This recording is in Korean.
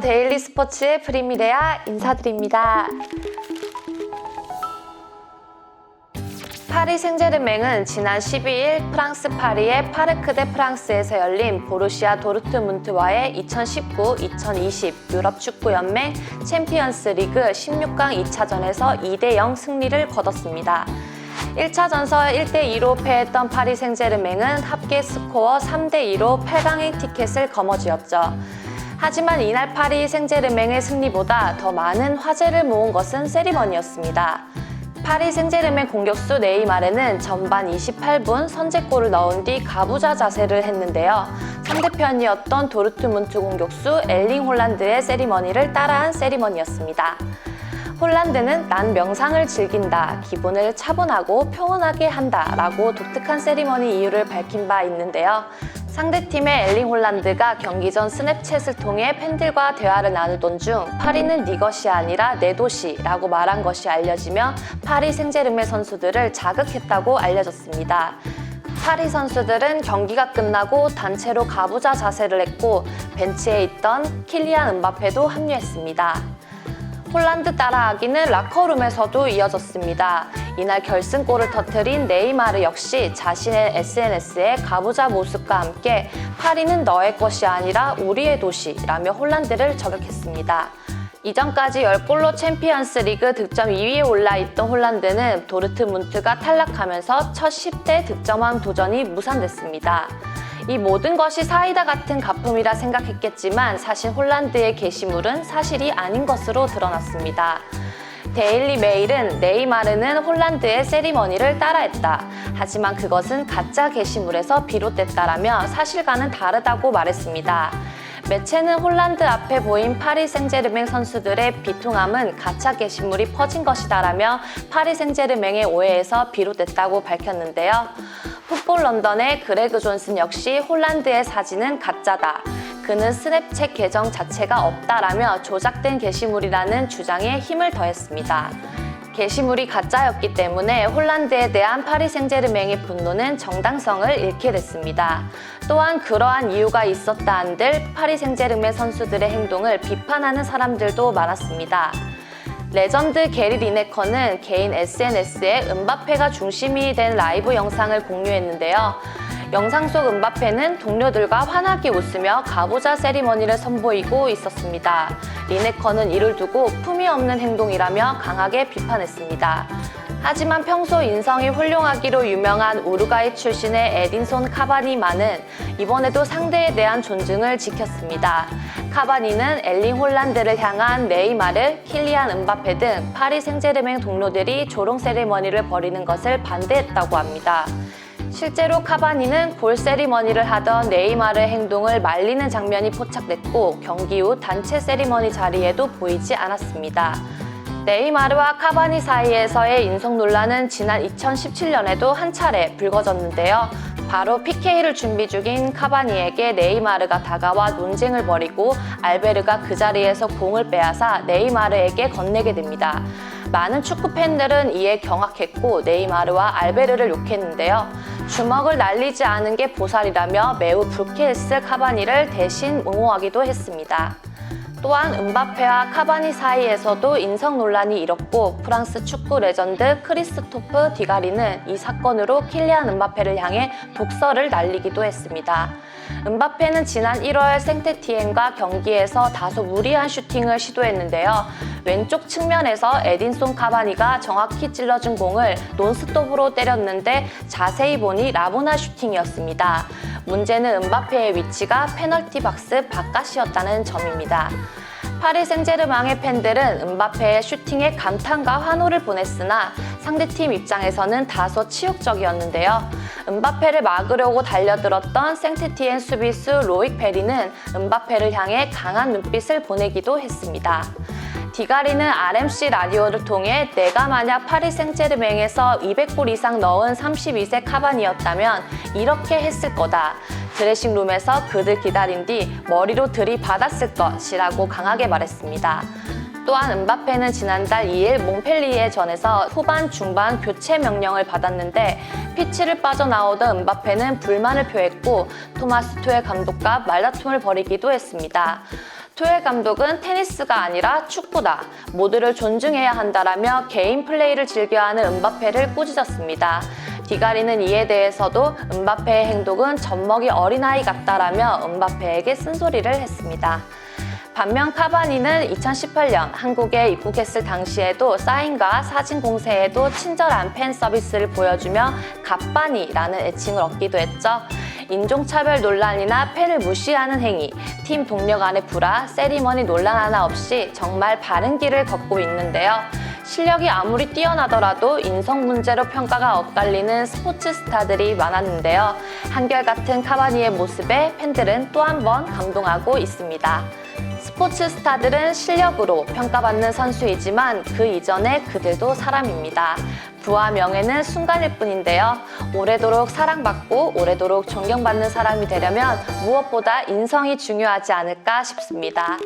데일리 스포츠의 프리미레아 인사드립니다. 파리 생제르맹은 지난 12일 프랑스 파리의 파르크 대 프랑스에서 열린 보루시아 도르트문트와의 2019-2020 유럽 축구 연맹 챔피언스 리그 16강 2차전에서 2대0 승리를 거뒀습니다. 1차전서 1대2로 패했던 파리 생제르맹은 합계 스코어 3대2로 8강행 티켓을 거머쥐었죠. 하지만 이날 파리 생제르맹의 승리보다 더 많은 화제를 모은 것은 세리머니였습니다. 파리 생제르맹 공격수 네이마르는 전반 28분 선제골을 넣은 뒤 가부좌 자세를 했는데요. 상대편이었던 도르트문트 공격수 엘링 홀란드의 세리머니를 따라한 세리머니였습니다. 홀란드는 난 명상을 즐긴다, 기분을 차분하고 평온하게 한다 라고 독특한 세리머니 이유를 밝힌 바 있는데요. 상대팀의 엘링 홀란드가 경기 전 스냅챗을 통해 팬들과 대화를 나누던 중 파리는 네 것이 아니라 내 도시라고 말한 것이 알려지며 파리 생제르맹 선수들을 자극했다고 알려졌습니다. 파리 선수들은 경기가 끝나고 단체로 가부좌 자세를 했고 벤치에 있던 킬리안 음바페도 합류했습니다. 홀란드 따라하기는 라커룸에서도 이어졌습니다. 이날 결승골을 터뜨린 네이마르 역시 자신의 SNS에 가부좌 모습과 함께 파리는 너의 것이 아니라 우리의 도시라며 홀란드를 저격했습니다. 이전까지 10골로 챔피언스 리그 득점 2위에 올라있던 홀란드는 도르트문트가 탈락하면서 첫 10대 득점왕 도전이 무산됐습니다. 이 모든 것이 사이다 같은 가품이라 생각했겠지만 사실 홀란드의 게시물은 사실이 아닌 것으로 드러났습니다. 데일리 메일은 네이마르는 홀란드의 세리머니를 따라했다. 하지만 그것은 가짜 게시물에서 비롯됐다라며 사실과는 다르다고 말했습니다. 매체는 홀란드 앞에 보인 파리 생제르맹 선수들의 비통함은 가짜 게시물이 퍼진 것이다라며 파리 생제르맹의 오해에서 비롯됐다고 밝혔는데요. 풋볼 런던의 그레그 존슨 역시 홀란드의 사진은 가짜다. 그는 스냅챗 계정 자체가 없다라며 조작된 게시물이라는 주장에 힘을 더했습니다. 게시물이 가짜였기 때문에 홀란드에 대한 파리 생제르맹의 분노는 정당성을 잃게 됐습니다. 또한 그러한 이유가 있었다 한들 파리 생제르맹 선수들의 행동을 비판하는 사람들도 많았습니다. 레전드 게리 리네커는 개인 SNS에 음바페가 중심이 된 라이브 영상을 공유했는데요. 영상 속 음바페는 동료들과 환하게 웃으며 가부좌 세리머니를 선보이고 있었습니다. 리네커는 이를 두고 품위 없는 행동이라며 강하게 비판했습니다. 하지만 평소 인성이 훌륭하기로 유명한 우루과이 출신의 에딘손 카바니만은 이번에도 상대에 대한 존중을 지켰습니다. 카바니는 엘링 홀란드를 향한 네이마르, 킬리안 음바페 등 파리 생제르맹 동료들이 조롱 세리머니를 벌이는 것을 반대했다고 합니다. 실제로 카바니는 골 세리머니를 하던 네이마르의 행동을 말리는 장면이 포착됐고 경기 후 단체 세리머니 자리에도 보이지 않았습니다. 네이마르와 카바니 사이에서의 인성 논란은 지난 2017년에도 한 차례 불거졌는데요. 바로 PK를 준비 중인 카바니에게 네이마르가 다가와 논쟁을 벌이고 알베르가 그 자리에서 공을 빼앗아 네이마르에게 건네게 됩니다. 많은 축구 팬들은 이에 경악했고 네이마르와 알베르를 욕했는데요. 주먹을 날리지 않은 게 보살이라며 매우 불쾌했을 카바니를 대신 옹호하기도 했습니다. 또한 음바페와 카바니 사이에서도 인성 논란이 일었고 프랑스 축구 레전드 크리스토프 디가리는 이 사건으로 킬리안 음바페를 향해 독설을 날리기도 했습니다. 음바페는 지난 1월 생테티엔과 경기에서 다소 무리한 슈팅을 시도했는데요. 왼쪽 측면에서 에딘손 카바니가 정확히 찔러준 공을 논스톱으로 때렸는데 자세히 보니 라보나 슈팅이었습니다. 문제는 음바페의 위치가 페널티 박스 바깥이었다는 점입니다. 파리 생제르맹의 팬들은 음바페의 슈팅에 감탄과 환호를 보냈으나 상대팀 입장에서는 다소 치욕적이었는데요. 음바페를 막으려고 달려들었던 생테티엔 수비수 로익 페리는 음바페를 향해 강한 눈빛을 보내기도 했습니다. 디가리는 RMC 라디오를 통해 내가 만약 파리 생제르맹에서 200골 이상 넣은 32세 카바니였다면 이렇게 했을 거다. 드레싱룸에서 그들 기다린 뒤 머리로 들이받았을 것이라고 강하게 말했습니다. 또한 음바페는 지난달 2일 몽펠리에전에서 후반 중반 교체 명령을 받았는데 피치를 빠져나오던 음바페는 불만을 표했고 토마스 투엘 감독과 말다툼을 벌이기도 했습니다. 토엘 감독은 테니스가 아니라 축구다. 모두를 존중해야 한다라며 개인 플레이를 즐겨하는 은바페를 꾸짖었습니다. 디가리는 이에 대해서도 은바페의 행동은 젖먹이 어린아이 같다라며 은바페에게 쓴소리를 했습니다. 반면 카바니는 2018년 한국에 입국했을 당시에도 사인과 사진 공세에도 친절한 팬 서비스를 보여주며 갓바니라는 애칭을 얻기도 했죠. 인종차별 논란이나 팬을 무시하는 행위, 팀 동료 간의 불화, 세리머니 논란 하나 없이 정말 바른 길을 걷고 있는데요. 실력이 아무리 뛰어나더라도 인성 문제로 평가가 엇갈리는 스포츠 스타들이 많았는데요. 한결같은 카바니의 모습에 팬들은 또 한 번 감동하고 있습니다. 스포츠 스타들은 실력으로 평가받는 선수이지만 그 이전에 그들도 사람입니다. 부와 명예는 순간일 뿐인데요. 오래도록 사랑받고 오래도록 존경받는 사람이 되려면 무엇보다 인성이 중요하지 않을까 싶습니다.